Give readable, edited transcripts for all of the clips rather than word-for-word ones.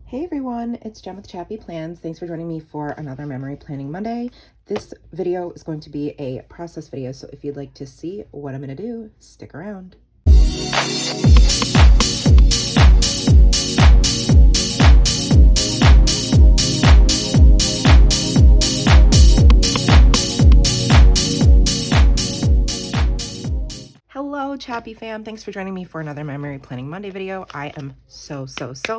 Hey everyone, it's Jen with ChappyPlans. Thanks for joining me for another Memory Planning Monday. This video is going to be a process video, so if you'd like to see what I'm going to do, stick around. Hello Chappy fam, thanks for joining me for another Memory Planning Monday video. I am so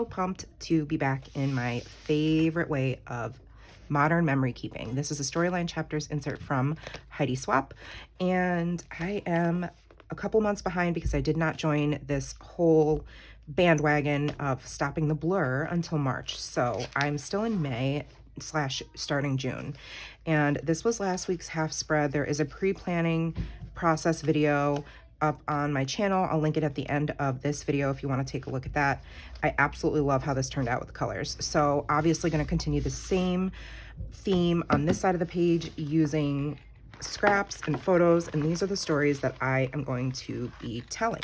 pumped to be back in my favorite way of modern memory keeping. This is a Storyline Chapters insert from Heidi Swap, and I am a couple months behind because I did not join this whole bandwagon of stopping the blur until March. So I'm still in May / starting June, and this was last week's half spread. There is a pre-planning process video up on my channel. I'll link it at the end of this video if you want to take a look at that. I absolutely love how this turned out with the colors. So obviously going to continue the same theme on this side of the page using scraps and photos, and these are the stories that I am going to be telling.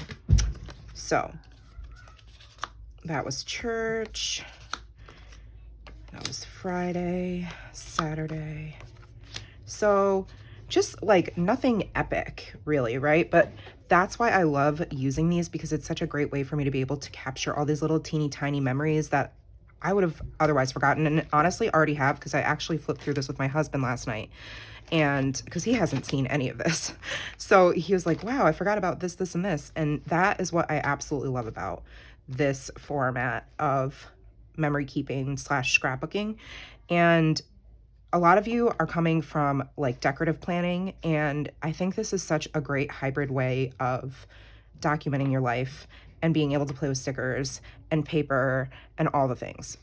So that was church, that was Friday, Saturday. So just like nothing epic really, right? But that's why I love using these, because it's such a great way for me to be able to capture all these little teeny tiny memories that I would have otherwise forgotten, and honestly already have, because I actually flipped through this with my husband last night, and because he hasn't seen any of this. So he was like, wow, I forgot about this, this, and this. And that is what I absolutely love about this format of memory keeping / scrapbooking. And a lot of you are coming from like decorative planning, and I think this is such a great hybrid way of documenting your life and being able to play with stickers and paper and all the things.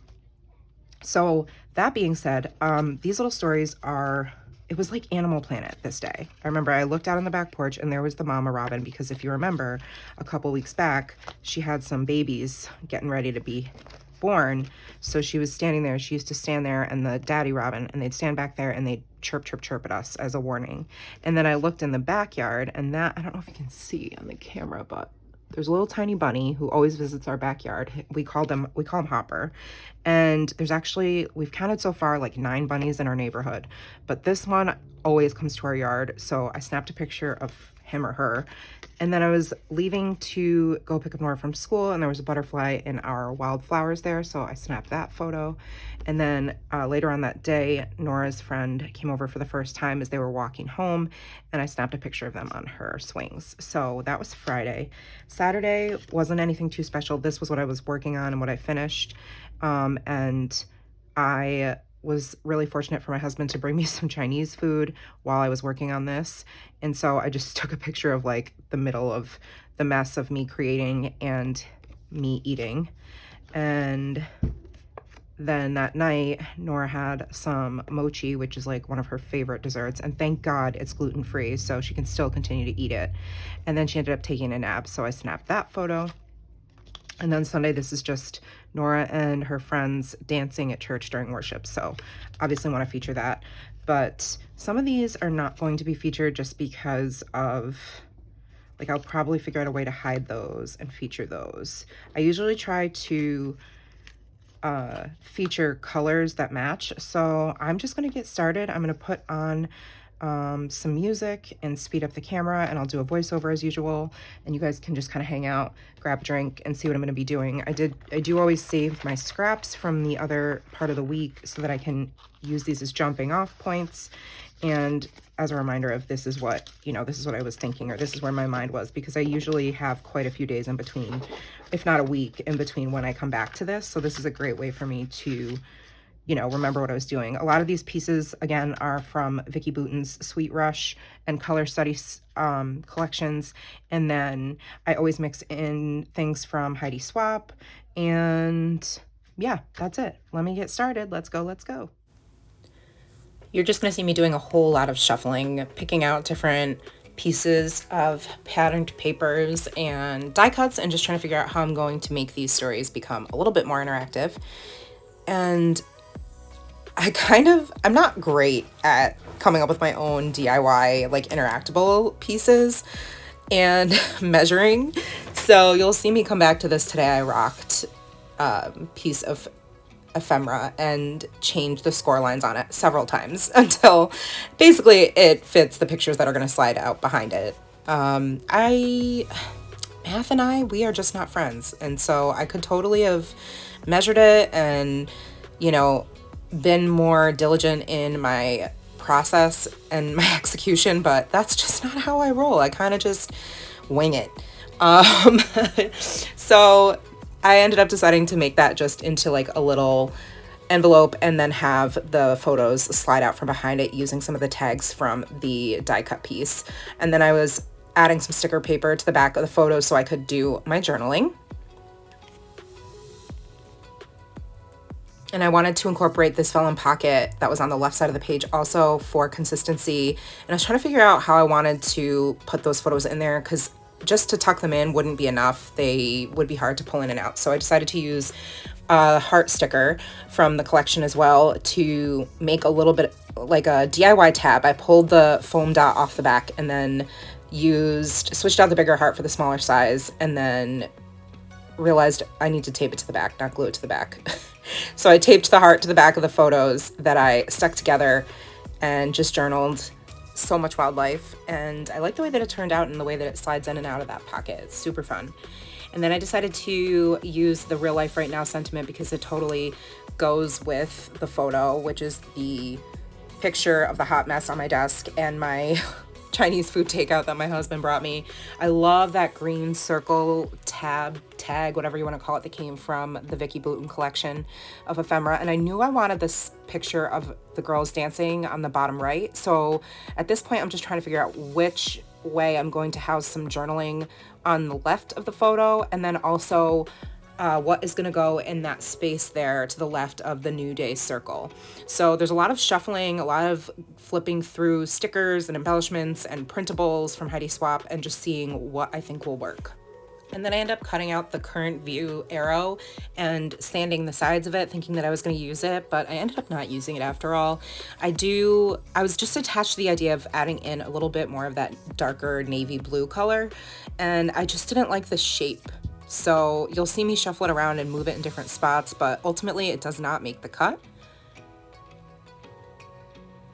So that being said, these little stories are, it was like Animal Planet this day. I remember I looked out on the back porch and there was the mama robin, because if you remember a couple weeks back, she had some babies getting ready to be born. So she was standing there. She used to stand there and the daddy robin, and they'd stand back there and they'd chirp, chirp, chirp at us as a warning. And then I looked in the backyard, and that, I don't know if you can see on the camera, but there's a little tiny bunny who always visits our backyard. We call him Hopper. And there's actually, we've counted so far like 9 bunnies in our neighborhood, but this one always comes to our yard. So I snapped a picture of him or her. And then I was leaving to go pick up Nora from school, and there was a butterfly in our wildflowers there, so I snapped that photo. And then later on that day, Nora's friend came over for the first time as they were walking home, and I snapped a picture of them on her swings. So that was Friday. Saturday wasn't anything too special. This was what I was working on and what I finished. And I was really fortunate for my husband to bring me some Chinese food while I was working on this. And so I just took a picture of like the middle of the mess of me creating and me eating. And then that night, Nora had some mochi, which is like one of her favorite desserts. And thank God it's gluten-free, so she can still continue to eat it. And then she ended up taking a nap, so I snapped that photo. And then Sunday, this is just Nora and her friends dancing at church during worship. So obviously want to feature that. But some of these are not going to be featured just because of, like, I'll probably figure out a way to hide those and feature those. I usually try to feature colors that match. So I'm just going to get started. I'm going to put on some music and speed up the camera, and I'll do a voiceover as usual, and you guys can just kind of hang out, grab a drink, and see what I'm going to be doing. I do always save my scraps from the other part of the week so that I can use these as jumping off points, and as a reminder of this is what, you know, this is what I was thinking, or this is where my mind was, because I usually have quite a few days in between, if not a week in between, when I come back to this. So this is a great way for me to, you know, remember what I was doing. A lot of these pieces, again, are from Vicki Boutin's Sweet Rush and Color Studies collections. And then I always mix in things from Heidi Swap. And yeah, that's it. Let me get started. Let's go, let's go. You're just going to see me doing a whole lot of shuffling, picking out different pieces of patterned papers and die cuts, and just trying to figure out how I'm going to make these stories become a little bit more interactive. And I'm not great at coming up with my own DIY, like, interactable pieces and measuring. So you'll see me come back to this today. I rocked a piece of ephemera and change the score lines on it several times until basically it fits the pictures that are going to slide out behind it. Math and I, we are just not friends. And so I could totally have measured it and, you know, been more diligent in my process and my execution, but that's just not how I roll. I kind of just wing it. So I ended up deciding to make that just into like a little envelope and then have the photos slide out from behind it using some of the tags from the die cut piece. And then I was adding some sticker paper to the back of the photos so I could do my journaling. And I wanted to incorporate this vellum pocket that was on the left side of the page also for consistency. And I was trying to figure out how I wanted to put those photos in there because just to tuck them in wouldn't be enough. They would be hard to pull in and out. So I decided to use a heart sticker from the collection as well to make a little bit like a DIY tab. I pulled the foam dot off the back and then switched out the bigger heart for the smaller size, and then realized I need to tape it to the back, not glue it to the back. So I taped the heart to the back of the photos that I stuck together and just journaled. So much wildlife, and I like the way that it turned out and the way that it slides in and out of that pocket. It's super fun. And then I decided to use the real life right now sentiment because it totally goes with the photo, which is the picture of the hot mess on my desk and my Chinese food takeout that my husband brought me. I love that green circle tag, whatever you want to call it, that came from the Vicky Bouton collection of ephemera. And I knew I wanted this picture of the girls dancing on the bottom right. So at this point, I'm just trying to figure out which way I'm going to house some journaling on the left of the photo, and then also what is going to go in that space there to the left of the New Day circle. So there's a lot of shuffling, a lot of flipping through stickers and embellishments and printables from Heidi Swap and just seeing what I think will work. And then I end up cutting out the current view arrow and sanding the sides of it, thinking that I was going to use it, but I ended up not using it after all. I was just attached to the idea of adding in a little bit more of that darker navy blue color, and I just didn't like the shape. So you'll see me shuffle it around and move it in different spots, but ultimately it does not make the cut.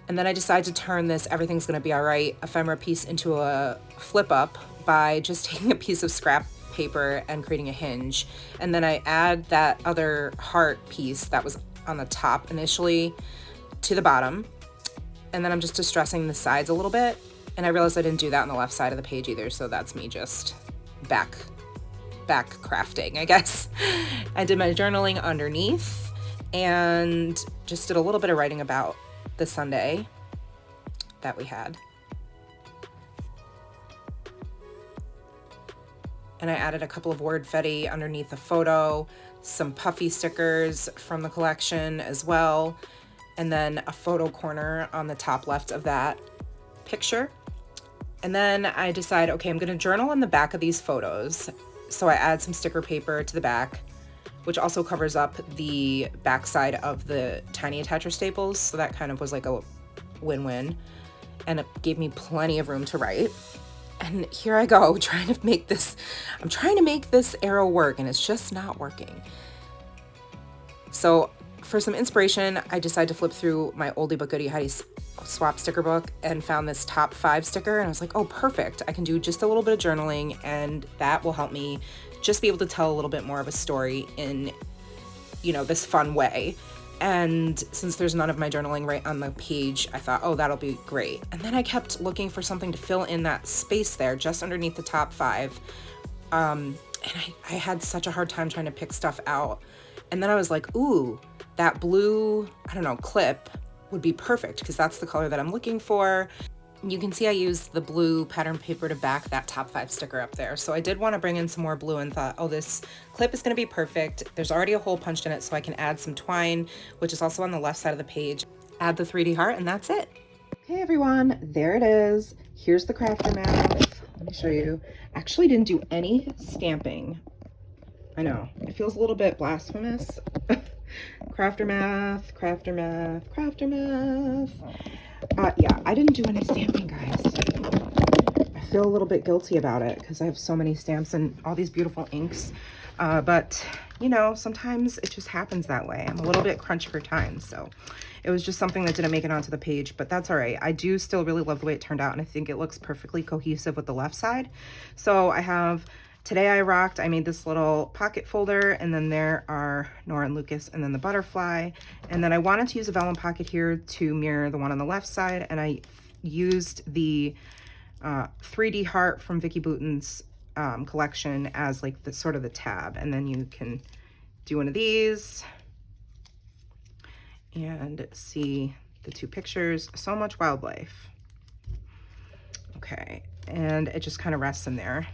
And then I decided to turn this everything's gonna be all right ephemera piece into a flip up by just taking a piece of scrap paper and creating a hinge. And then I add that other heart piece that was on the top initially to the bottom. And then I'm just distressing the sides a little bit. And I realized I didn't do that on the left side of the page either. So that's me just back crafting, I guess. I did my journaling underneath and just did a little bit of writing about the Sunday that we had. And I added a couple of wordfetti underneath the photo, some puffy stickers from the collection as well, and then a photo corner on the top left of that picture. And then I decide, okay, I'm gonna journal in the back of these photos. So I add some sticker paper to the back, which also covers up the back side of the tiny attacher staples. So that kind of was like a win-win, and it gave me plenty of room to write. And here I go, trying to make this arrow work, and it's just not working. So for some inspiration, I decided to flip through my oldie but goodie Heidi Swap sticker book and found this top 5 sticker, and I was like, oh, perfect. I can do just a little bit of journaling, and that will help me just be able to tell a little bit more of a story in, you know, this fun way. And since there's none of my journaling right on the page, I thought, oh, that'll be great. And then I kept looking for something to fill in that space there just underneath the top 5. And I had such a hard time trying to pick stuff out. And then I was like, ooh, that blue, I don't know, clip would be perfect because that's the color that I'm looking for. You can see I used the blue pattern paper to back that top 5 sticker up there. So I did want to bring in some more blue and thought, oh, this clip is going to be perfect. There's already a hole punched in it, so I can add some twine, which is also on the left side of the page. Add the 3D heart, and that's it. Okay, everyone, there it is. Here's the crafter mouth. Let me show you. Actually didn't do any stamping. I know, it feels a little bit blasphemous. Crafter math, crafter math, crafter math. Yeah, I didn't do any stamping, guys. I feel a little bit guilty about it because I have so many stamps and all these beautiful inks. But you know, sometimes it just happens that way. I'm a little bit crunched for time, so it was just something that didn't make it onto the page, but that's all right. I do still really love the way it turned out, and I think it looks perfectly cohesive with the left side. So I have, today I made this little pocket folder, and then there are Nora and Lucas, and then the butterfly. And then I wanted to use a vellum pocket here to mirror the one on the left side, and I used the 3D heart from Vicky Bouton's collection as like the sort of the tab. And then you can do one of these and see the two pictures. So much wildlife. Okay, and it just kind of rests in there.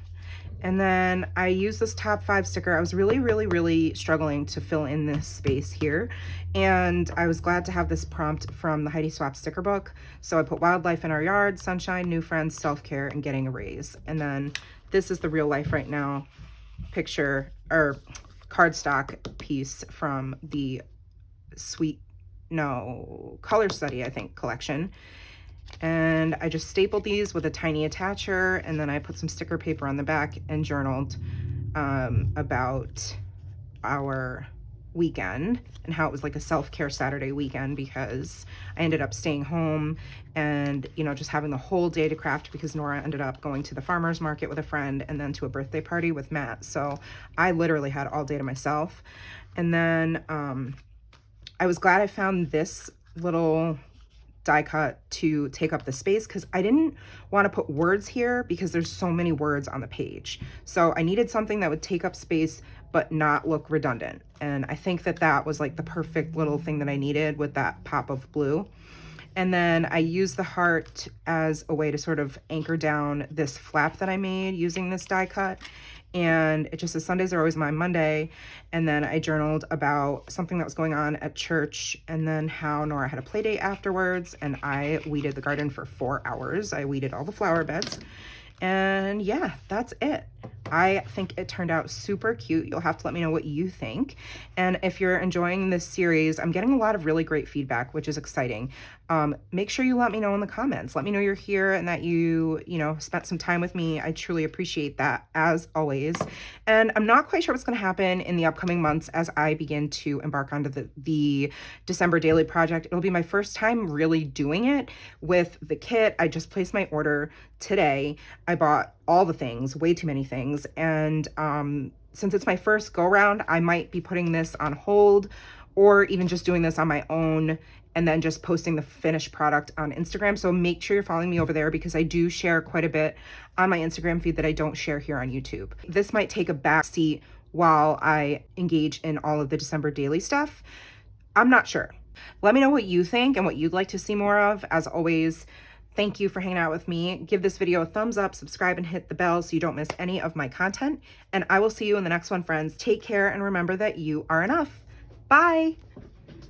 And then I use this top 5 sticker. I was really struggling to fill in this space here. And I was glad to have this prompt from the Heidi Swap sticker book. So I put wildlife in our yard, sunshine, new friends, self-care, and getting a raise. And then this is the real life right now picture or cardstock piece from the Color Study, I think, collection. And I just stapled these with a tiny attacher, and then I put some sticker paper on the back and journaled about our weekend and how it was like a self-care Saturday weekend, because I ended up staying home and, you know, just having the whole day to craft, because Nora ended up going to the farmer's market with a friend and then to a birthday party with Matt. So I literally had all day to myself. And then I was glad I found this little die cut to take up the space, because I didn't want to put words here because there's so many words on the page. So I needed something that would take up space but not look redundant. And I think that that was like the perfect little thing that I needed with that pop of blue. And then I used the heart as a way to sort of anchor down this flap that I made using this die cut. And it just says Sundays are always my Monday. And then I journaled about something that was going on at church, and then how Nora had a play date afterwards, and I weeded the garden for 4 hours. I weeded all the flower beds. And yeah, that's it. I think it turned out super cute. You'll have to let me know what you think. And if you're enjoying this series, I'm getting a lot of really great feedback, which is exciting. Make sure you let me know in the comments. Let me know you're here and that you spent some time with me. I truly appreciate that, as always. And I'm not quite sure what's going to happen in the upcoming months as I begin to embark onto the December daily project. It'll be my first time really doing it with the kit. I just placed my order today. I bought all the things, way too many things. And since it's my first go round, I might be putting this on hold, or even just doing this on my own and then just posting the finished product on Instagram. So make sure you're following me over there, because I do share quite a bit on my Instagram feed that I don't share here on YouTube. This might take a back seat while I engage in all of the December daily stuff. I'm not sure. Let me know what you think and what you'd like to see more of. As always, thank you for hanging out with me. Give this video a thumbs up, subscribe, and hit the bell so you don't miss any of my content. And I will see you in the next one, friends. Take care, and remember that you are enough. Bye.